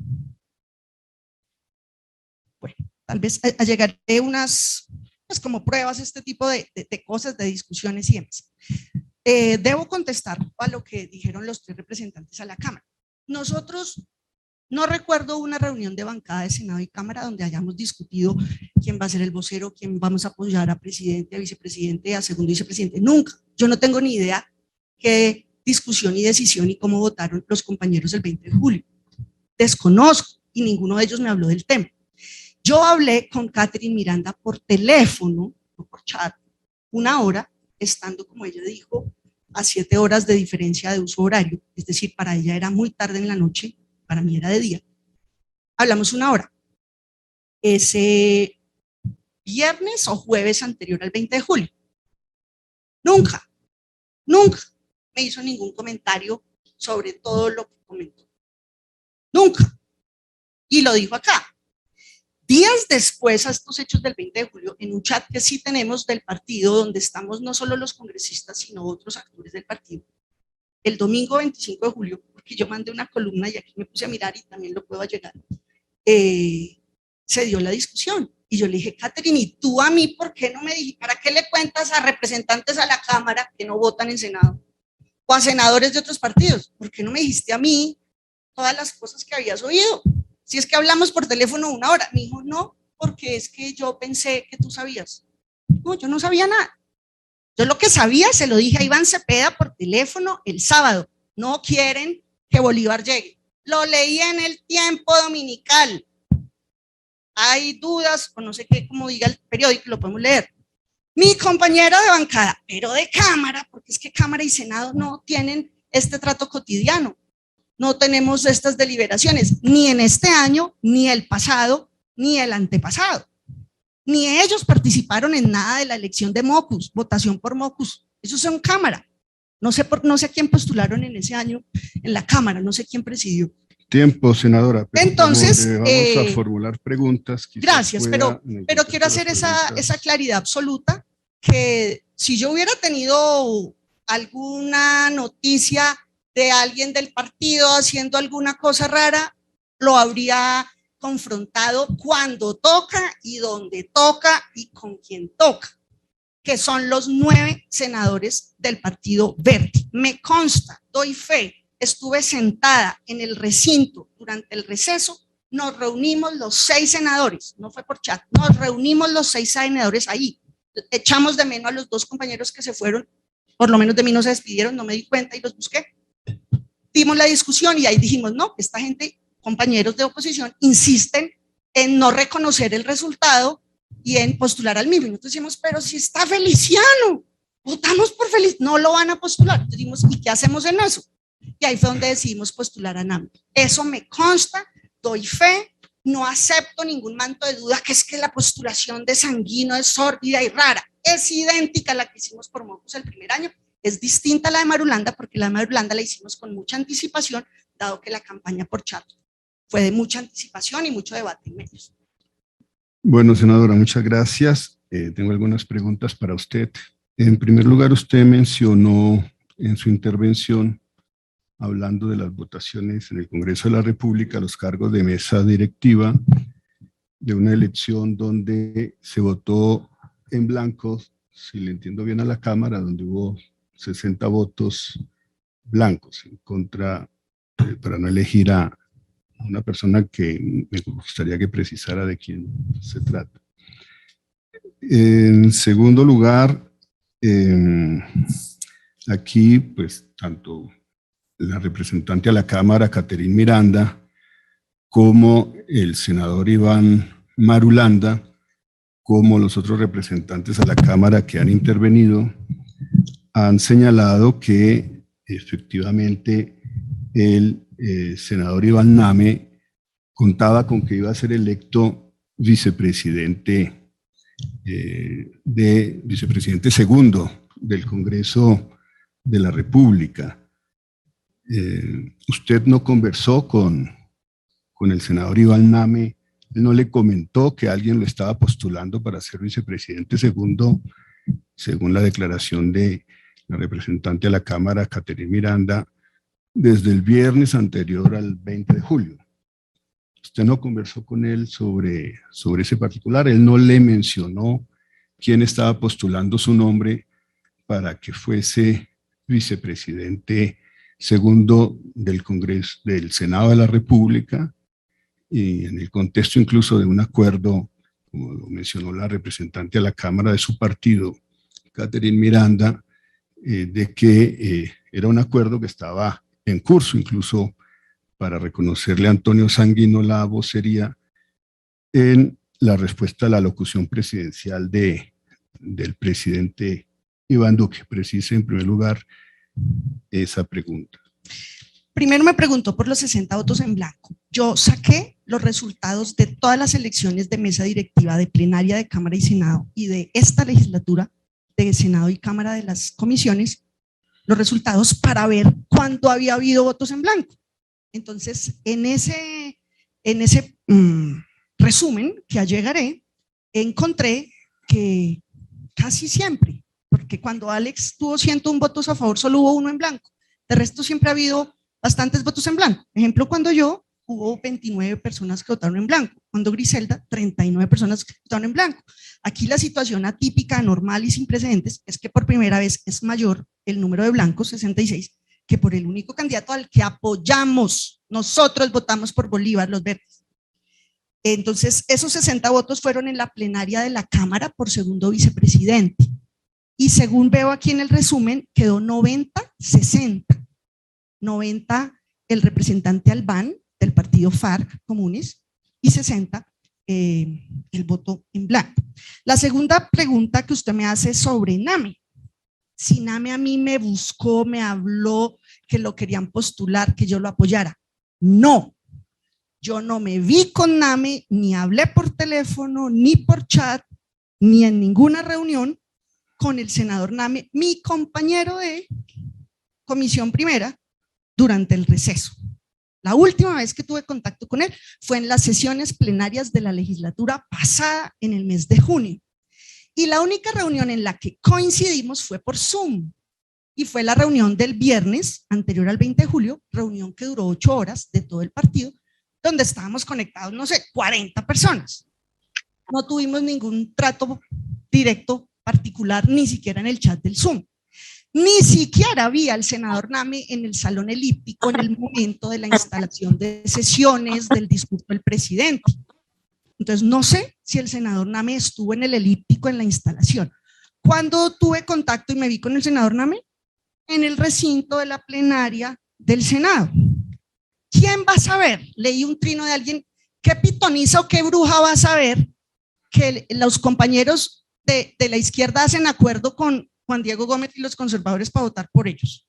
Bueno, tal vez llegaré unas, pues como pruebas, este tipo de cosas, de discusiones y demás. Debo contestar a lo que dijeron los tres representantes a la Cámara. Nosotros no recuerdo una reunión de bancada de Senado y Cámara donde hayamos discutido quién va a ser el vocero, quién vamos a apoyar a presidente, a vicepresidente, a segundo vicepresidente. Nunca. Yo no tengo ni idea qué discusión y decisión y cómo votaron los compañeros el 20 de julio. Desconozco y ninguno de ellos me habló del tema. Yo hablé con Catherine Miranda por teléfono o por chat una hora, estando, como ella dijo, a 7 horas de diferencia de uso horario, es decir, para ella era muy tarde en la noche, para mí era de día. Hablamos una hora. Ese viernes o jueves anterior al 20 de julio. Nunca me hizo ningún comentario sobre todo lo que comentó. Nunca. Y lo dijo acá. Días después a estos hechos del 20 de julio, en un chat que sí tenemos del partido, donde estamos no solo los congresistas, sino otros actores del partido, el domingo 25 de julio, porque yo mandé una columna y aquí me puse a mirar y también lo puedo llegar, se dio la discusión. Y yo le dije, Catherine, ¿y tú a mí por qué no me dijiste? ¿Para qué le cuentas a representantes a la Cámara que no votan en Senado? O a senadores de otros partidos. ¿Por qué no me dijiste a mí todas las cosas que habías oído? Si es que hablamos por teléfono una hora. Me dijo, no, porque es que yo pensé que tú sabías. No, yo no sabía nada. Yo lo que sabía se lo dije a Iván Cepeda por teléfono el sábado. No quieren que Bolívar llegue. Lo leí en el Tiempo Dominical. Hay dudas, o no sé qué, como diga el periódico, lo podemos leer. Mi compañero de bancada, pero de Cámara, porque es que Cámara y Senado no tienen este trato cotidiano. No tenemos estas deliberaciones, ni en este año, ni el pasado, ni el antepasado. Ni ellos participaron en nada de la elección de Mocus, votación por Mocus. Eso es en Cámara. No sé a quién postularon en ese año en la Cámara, no sé quién presidió. Tiempo, senadora. Pero entonces, vamos a formular preguntas. Gracias, pero quiero hacer esa claridad absoluta, que si yo hubiera tenido alguna noticia de alguien del partido haciendo alguna cosa rara, lo habría confrontado cuando toca y donde toca y con quien toca, que son los 9 senadores del Partido Verde. Me consta, doy fe, estuve sentada en el recinto durante el receso, nos reunimos los 6 senadores, no fue por chat, nos reunimos los 6 senadores ahí, echamos de menos a los 2 compañeros que se fueron, por lo menos de mí no se despidieron, no me di cuenta y los busqué. Dimos la discusión y ahí dijimos, no, esta gente, compañeros de oposición, insisten en no reconocer el resultado y en postular al mismo. Entonces decimos, pero si está Feliciano, votamos por Feliciano, no lo van a postular. Entonces dijimos, ¿y qué hacemos en eso? Y ahí fue donde decidimos postular a NAMI. Eso me consta, doy fe, no acepto ningún manto de duda, que es que la postulación de Sanguino es sórdida y rara. Es idéntica a la que hicimos por Mocus el primer año. Es distinta a la de Marulanda, porque la de Marulanda la hicimos con mucha anticipación, dado que la campaña por chat fue de mucha anticipación y mucho debate en medios. Bueno, senadora, muchas gracias. Tengo algunas preguntas para usted. En primer lugar, usted mencionó en su intervención, hablando de las votaciones en el Congreso de la República, los cargos de mesa directiva de una elección donde se votó en blanco, si le entiendo bien a la Cámara, donde hubo 60 votos blancos en contra, para no elegir a una persona que me gustaría que precisara de quién se trata. En segundo lugar, aquí, pues, tanto la representante a la Cámara, Caterine Miranda, como el senador Iván Marulanda, como los otros representantes a la Cámara que han intervenido, han señalado que efectivamente el senador Iván Name contaba con que iba a ser electo vicepresidente segundo del Congreso de la República. ¿Usted no conversó con el senador Iván Name? ¿Él no le comentó que alguien lo estaba postulando para ser vicepresidente segundo, según la declaración de la representante a la Cámara, Caterine Miranda, desde el viernes anterior al 20 de julio? ¿Usted no conversó con él sobre ese particular? ¿Él no le mencionó quién estaba postulando su nombre para que fuese vicepresidente segundo del Congreso, del Senado de la República, y en el contexto incluso de un acuerdo, como lo mencionó la representante a la Cámara de su partido, Caterine Miranda, de que era un acuerdo que estaba en curso, incluso para reconocerle a Antonio Sanguino la vocería en la respuesta a la locución presidencial del presidente Iván Duque? Precise en primer lugar esa pregunta. Primero me preguntó por los 60 votos en blanco. Yo saqué los resultados de todas las elecciones de mesa directiva, de plenaria de Cámara y Senado, y de esta legislatura de Senado y Cámara de las comisiones, los resultados para ver cuándo había habido votos en blanco. Entonces, en ese resumen que allegaré, encontré que casi siempre, porque cuando Alex tuvo 101 votos a favor, solo hubo uno en blanco. De resto siempre ha habido bastantes votos en blanco. Ejemplo, cuando yo, hubo 29 personas que votaron en blanco. Cuando Griselda, 39 personas que votaron en blanco. Aquí la situación atípica, anormal y sin precedentes es que por primera vez es mayor el número de blancos, 66, que por el único candidato al que apoyamos. Nosotros votamos por Bolívar, los verdes. Entonces, esos 60 votos fueron en la plenaria de la Cámara por segundo vicepresidente. Y según veo aquí en el resumen, quedó 90-60. 90 el representante Albán del partido FARC Comunes y 60 el voto en blanco. La segunda pregunta que usted me hace es sobre Name. Si Name a mí me buscó, me habló, que lo querían postular, que yo lo apoyara. No, yo no me vi con Name, ni hablé por teléfono, ni por chat, ni en ninguna reunión con el senador Name, mi compañero de comisión primera, durante el receso. La última vez que tuve contacto con él fue en las sesiones plenarias de la legislatura pasada en el mes de junio. Y la única reunión en la que coincidimos fue por Zoom. Y fue la reunión del viernes anterior al 20 de julio, reunión que duró 8 horas de todo el partido, donde estábamos conectados, no sé, 40 personas. No tuvimos ningún trato directo particular, ni siquiera en el chat del Zoom. Ni siquiera vi al senador Name en el salón elíptico en el momento de la instalación de sesiones del discurso del presidente. Entonces, no sé si el senador Name estuvo en el elíptico en la instalación. ¿Cuándo tuve contacto y me vi con el senador Name? En el recinto de la plenaria del Senado. ¿Quién va a saber? Leí un trino de alguien. ¿Qué pitoniza o qué bruja va a saber que los compañeros de la izquierda hacen acuerdo con Juan Diego Gómez y los conservadores para votar por ellos?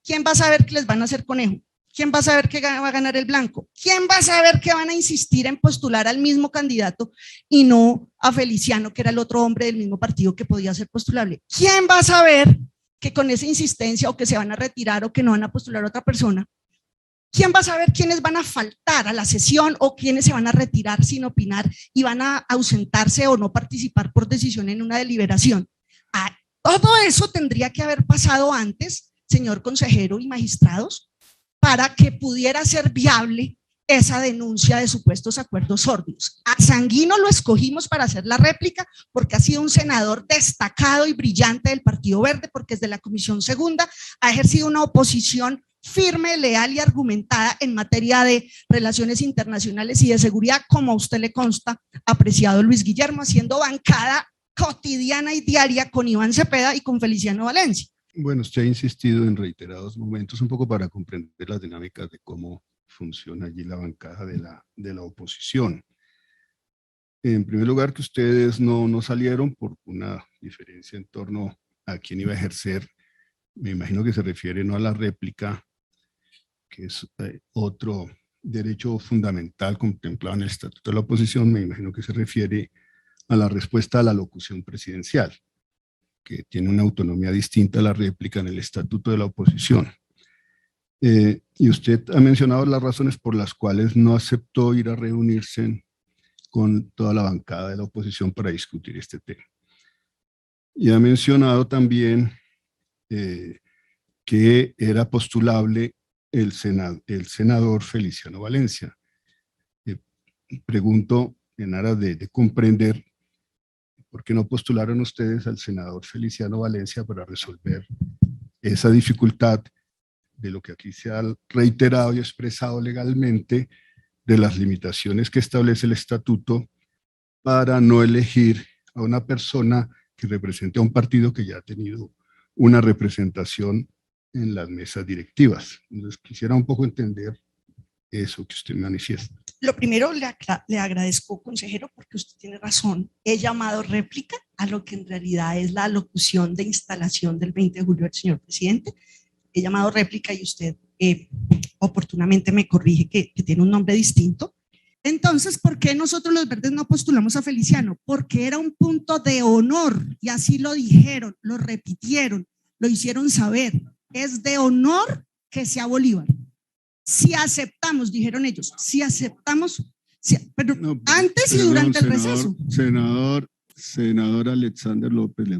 ¿Quién va a saber que les van a hacer conejo? ¿Quién va a saber que va a ganar el blanco? ¿Quién va a saber que van a insistir en postular al mismo candidato y no a Feliciano, que era el otro hombre del mismo partido que podía ser postulable? ¿Quién va a saber que con esa insistencia o que se van a retirar o que no van a postular a otra persona? ¿Quién va a saber quiénes van a faltar a la sesión o quiénes se van a retirar sin opinar y van a ausentarse o no participar por decisión en una deliberación? Todo eso tendría que haber pasado antes, señor consejero y magistrados, para que pudiera ser viable esa denuncia de supuestos acuerdos sórdidos. A Sanguino lo escogimos para hacer la réplica porque ha sido un senador destacado y brillante del Partido Verde, porque desde la Comisión Segunda ha ejercido una oposición firme, leal y argumentada en materia de relaciones internacionales y de seguridad, como a usted le consta, apreciado Luis Guillermo, haciendo bancada cotidiana y diaria con Iván Cepeda y con Feliciano Valencia. Bueno, usted ha insistido en reiterados momentos un poco para comprender las dinámicas de cómo funciona allí la bancada de la oposición. En primer lugar, que ustedes no salieron por una diferencia en torno a quién iba a ejercer. Me imagino que se refiere no a la réplica, que es otro derecho fundamental contemplado en el Estatuto de la Oposición. Me imagino que se refiere a la respuesta a la locución presidencial, que tiene una autonomía distinta a la réplica en el Estatuto de la Oposición. Y usted ha mencionado las razones por las cuales no aceptó ir a reunirse con toda la bancada de la oposición para discutir este tema. Y ha mencionado también que era postulable el senador Feliciano Valencia. Pregunto, en aras de comprender, ¿por qué no postularon ustedes al senador Feliciano Valencia para resolver esa dificultad de lo que aquí se ha reiterado y expresado legalmente, de las limitaciones que establece el estatuto para no elegir a una persona que represente a un partido que ya ha tenido una representación en las mesas directivas? Entonces quisiera un poco entender eso que usted manifiesta. Lo primero, le agradezco, consejero, porque usted tiene razón. He llamado réplica a lo que en realidad es la alocución de instalación del 20 de julio del señor presidente. He llamado réplica y usted oportunamente me corrige que tiene un nombre distinto. Entonces, ¿por qué nosotros los verdes no postulamos a Feliciano? Porque era un punto de honor, y así lo dijeron, lo repitieron, lo hicieron saber. Es de honor que sea Bolívar. Si aceptamos, dijeron ellos, si aceptamos, pero no, antes y durante el receso. Senador Alexander López le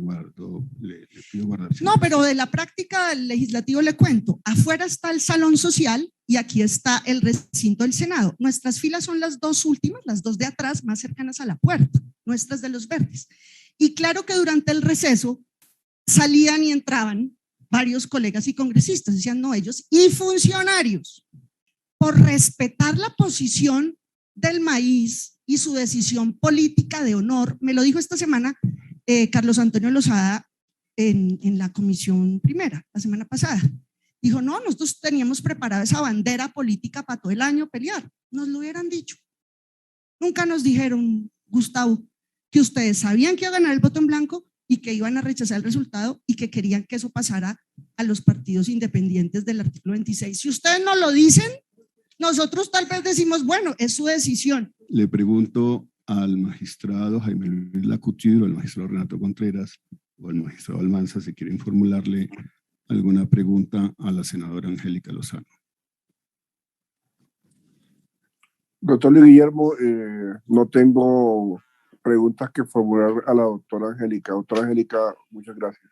pido guardar. No, pero de la práctica del legislativo le cuento. Afuera está el salón social y aquí está el recinto del Senado. Nuestras filas son las dos últimas, las dos de atrás, más cercanas a la puerta, nuestras de los verdes. Y claro que durante el receso salían y entraban varios colegas y congresistas, decían no ellos, y funcionarios, por respetar la posición del maíz y su decisión política de honor. Me lo dijo esta semana Carlos Antonio Lozada en la comisión primera, la semana pasada. Dijo, no, nosotros teníamos preparada esa bandera política para todo el año pelear. Nos lo hubieran dicho. Nunca nos dijeron, Gustavo, que ustedes sabían que iba a ganar el voto en blanco y que iban a rechazar el resultado y que querían que eso pasara a los partidos independientes del artículo 26. Si ustedes no lo dicen, nosotros tal vez decimos, bueno, es su decisión. Le pregunto al magistrado Jaime Luis Lacutir, al magistrado Renato Contreras o al magistrado Almanza si quieren formularle alguna pregunta a la senadora Angélica Lozano. Doctor Luis Guillermo, no tengo preguntas que formular a la doctora Angélica. Doctora Angélica, muchas gracias.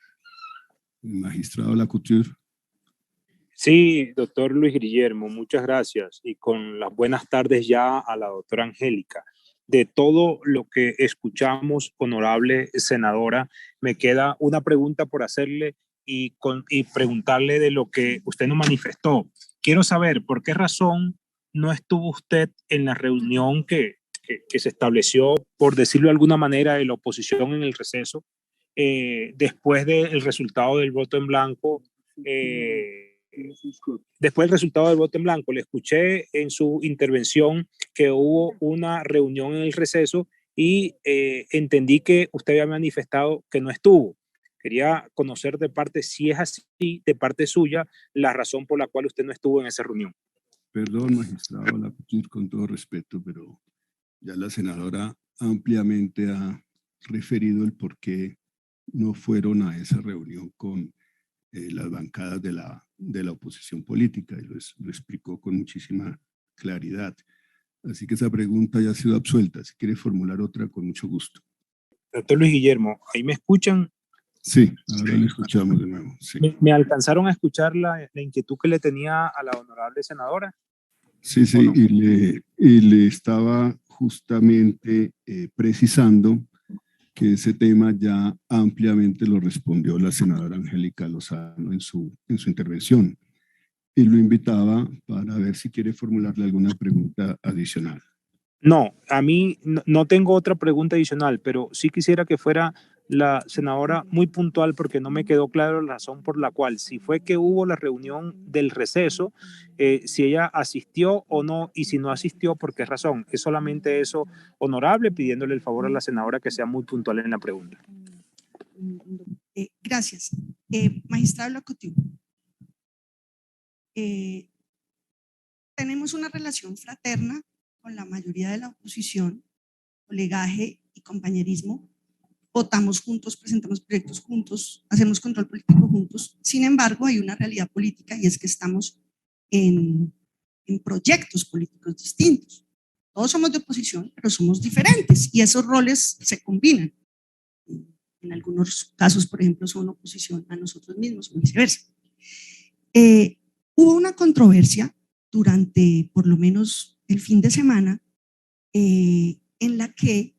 Magistrado Lacutir. Sí, doctor Luis Guillermo, muchas gracias y con las buenas tardes ya a la doctora Angélica. De todo lo que escuchamos, honorable senadora, me queda una pregunta por hacerle y preguntarle de lo que usted nos manifestó. Quiero saber por qué razón no estuvo usted en la reunión que se estableció, por decirlo de alguna manera, de la oposición en el receso, después del resultado del voto en blanco. Después del resultado del voto en blanco, le escuché en su intervención que hubo una reunión en el receso y entendí que usted había manifestado que no estuvo. Quería conocer de parte, si es así, de parte suya, la razón por la cual usted no estuvo en esa reunión. Perdón, magistrado Lacutir, con todo respeto, pero ya la senadora ampliamente ha referido el por qué no fueron a esa reunión con las bancadas de la oposición política, y lo explicó con muchísima claridad. Así que esa pregunta ya ha sido absuelta. Si quiere formular otra, con mucho gusto. Doctor Luis Guillermo, ¿ahí me escuchan? Sí, ahora le escuchamos de nuevo. Sí. ¿Me alcanzaron a escuchar la inquietud que le tenía a la honorable senadora? Sí, sí, no? y le estaba justamente precisando que ese tema ya ampliamente lo respondió la senadora Angélica Lozano en su intervención, y lo invitaba para ver si quiere formularle alguna pregunta adicional. No, a mí no tengo otra pregunta adicional, pero sí quisiera que fuera la senadora muy puntual, porque no me quedó claro la razón por la cual, si fue que hubo la reunión del receso, si ella asistió o no, y si no asistió, ¿por qué razón? Es solamente eso, honorable, pidiéndole el favor a la senadora que sea muy puntual en la pregunta. Gracias. Magistrado Lacutir, tenemos una relación fraterna con la mayoría de la oposición, colegaje y compañerismo. Votamos juntos, presentamos proyectos juntos, hacemos control político juntos. Sin embargo, hay una realidad política, y es que estamos en proyectos políticos distintos. Todos somos de oposición, pero somos diferentes, y esos roles se combinan. En algunos casos, por ejemplo, son oposición a nosotros mismos o viceversa. Hubo una controversia durante por lo menos el fin de semana en la que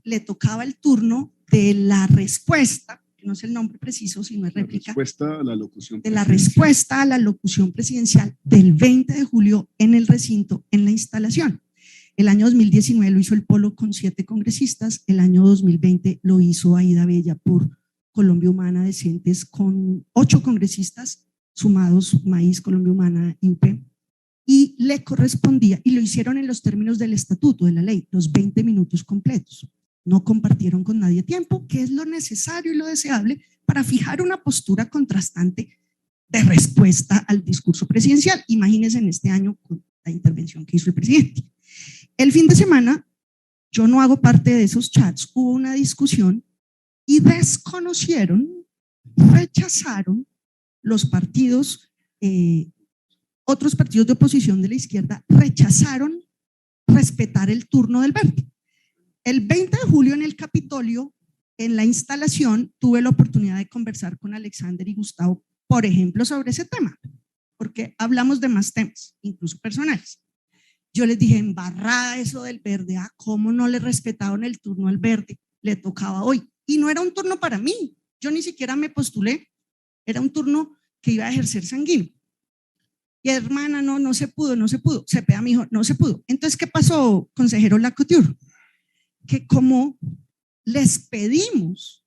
le tocaba el turno de la respuesta, que no es el nombre preciso, sino es réplica, respuesta a la locución de la respuesta a la locución presidencial del 20 de julio en el recinto, en la instalación. El año 2019 lo hizo el Polo con 7 congresistas, el año 2020 lo hizo Aida Bella por Colombia Humana Decentes con 8 congresistas sumados, Maíz, Colombia Humana y UP, y le correspondía, y lo hicieron en los términos del estatuto, de la ley, los 20 minutos completos. No compartieron con nadie tiempo, que es lo necesario y lo deseable para fijar una postura contrastante de respuesta al discurso presidencial. Imagínense en este año con la intervención que hizo el presidente. El fin de semana, yo no hago parte de esos chats, hubo una discusión y desconocieron, rechazaron los partidos, otros partidos de oposición de la izquierda rechazaron respetar el turno del verde. El 20 de julio en el Capitolio, en la instalación, tuve la oportunidad de conversar con Alexander y Gustavo, por ejemplo, sobre ese tema, porque hablamos de más temas, incluso personales. Yo les dije, embarrada eso del verde, ¿cómo no le respetaron el turno al verde? Le tocaba hoy. Y no era un turno para mí, yo ni siquiera me postulé, era un turno que iba a ejercer Sanguino. Y hermana, no se pudo. Cepeda me dijo, no se pudo. Entonces, ¿qué pasó, consejero Lacutir? Que como les pedimos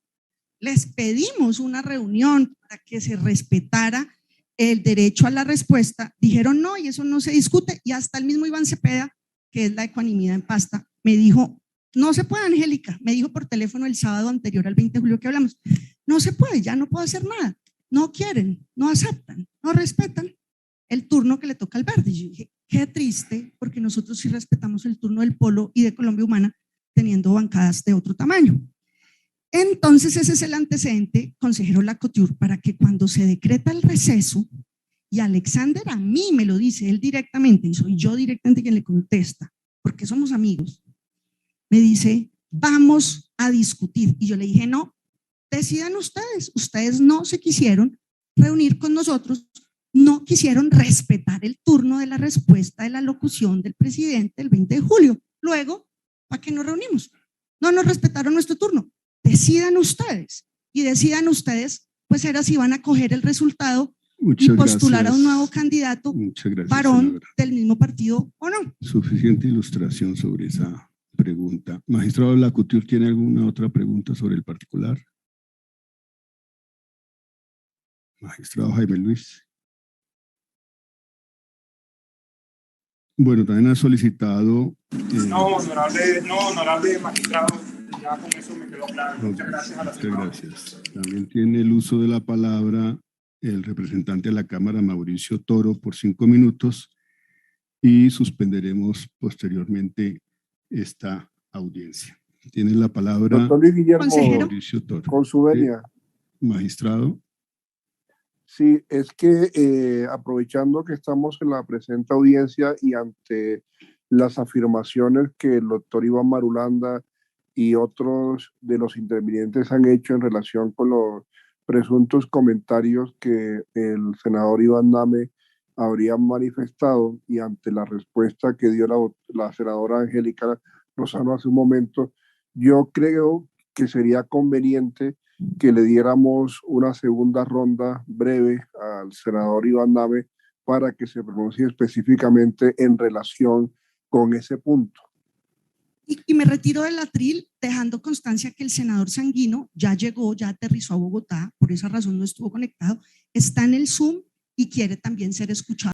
una reunión para que se respetara el derecho a la respuesta, dijeron no, y eso no se discute, y hasta el mismo Iván Cepeda, que es la ecuanimidad en pasta, me dijo, no se puede, Angélica, me dijo por teléfono el sábado anterior al 20 de julio que hablamos, no se puede, ya no puedo hacer nada, no quieren, no aceptan, no respetan el turno que le toca al verde. Y yo dije, qué triste, porque nosotros sí respetamos el turno del Polo y de Colombia Humana, teniendo bancadas de otro tamaño. Entonces ese es el antecedente, consejero Lacutir, para que cuando se decreta el receso, y Alexander a mí me lo dice él directamente, y soy yo directamente quien le contesta, porque somos amigos, me dice, vamos a discutir. Y yo le dije, no, decidan ustedes no se quisieron reunir con nosotros, no quisieron respetar el turno de la respuesta de la locución del presidente el 20 de julio. Luego, ¿para qué nos reunimos? No nos respetaron nuestro turno. Decidan ustedes, y decidan ustedes, pues era si van a coger el resultado y postular a un nuevo candidato varón, senadora, del mismo partido o no. Suficiente ilustración sobre esa pregunta. Magistrado Lacutir, ¿tiene alguna otra pregunta sobre el particular? Magistrado Jaime Luis. Bueno, también ha solicitado... No, honorable magistrado, ya con eso me quedó claro. Muchas gracias a la senadora. Muchas gracias. También tiene el uso de la palabra el representante de la Cámara, Mauricio Toro, por 5 minutos, y suspenderemos posteriormente esta audiencia. Tiene la palabra doctor Luis Guillermo Mauricio Toro. Con su venia. Magistrado. Sí, es que aprovechando que estamos en la presente audiencia y ante las afirmaciones que el doctor Iván Marulanda y otros de los intervinientes han hecho en relación con los presuntos comentarios que el senador Iván Name habría manifestado, y ante la respuesta que dio la senadora Angélica Lozano hace un momento, yo creo que sería conveniente que le diéramos una segunda ronda breve al senador Iván Name para que se pronuncie específicamente en relación con ese punto. Y me retiro del atril dejando constancia que el senador Sanguino ya llegó, ya aterrizó a Bogotá, por esa razón no estuvo conectado, está en el Zoom y quiere también ser escuchado.